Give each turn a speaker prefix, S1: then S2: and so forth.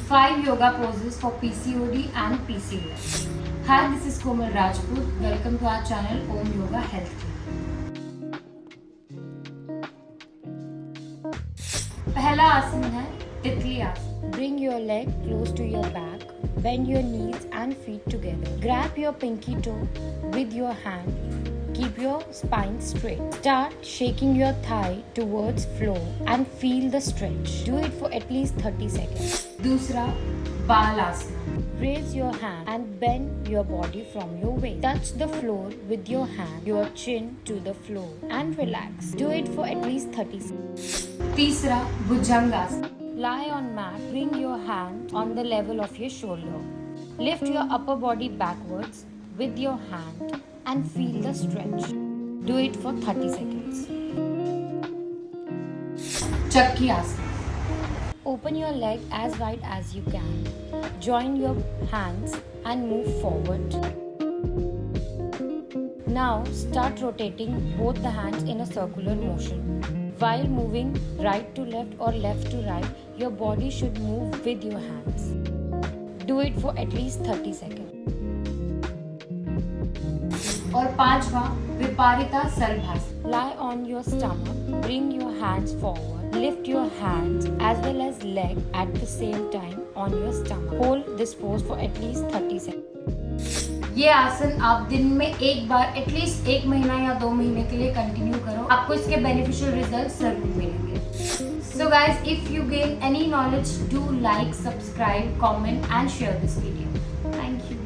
S1: 5 yoga poses for PCOD and PCOS. Hi, this is Komal Rajput. Welcome to our channel Om Yoga Healthcare. पहला आसन है तितली आसन.
S2: Bring your leg close to your back. Bend your knees and feet together. Grab your pinky toe with your hand. Keep your spine straight. Start shaking your thigh towards floor and feel the stretch. Do it for at least 30 seconds.
S1: दूसरा बाल आसन.
S2: Raise your hand and bend your body from your waist. Touch the floor with your hand, your chin to the floor and relax. Do it for at least 30 seconds.
S1: तीसरा भुजंग आसन.
S2: Lie on mat. Bring your hand on the level of your shoulder. Lift your upper body backwards with your hand and feel the stretch. Do it for 30 seconds.
S1: चक्की आसन.
S2: Open your leg as wide as you can. Join your hands and move forward. Now start rotating both the hands in a circular motion. While moving right to left or left to right, your body should move with your hands. Do it for at least 30 seconds.
S1: और पांचवा विपरीता सलभासन.
S2: Lie on your stomach. Bring your hands forward. Lift your hands as well as leg at the same time on your stomach. Hold this pose for at least 30 seconds.
S1: ये आसन आप दिन में एक बार at least 1 महीना या 2 महीने के लिए कंटिन्यू करो. आपको इसके बेनिफिशियल रिजल्ट जरूर मिलेंगे. So guys, if you gain any knowledge, do like, subscribe, comment and share this video. Thank you.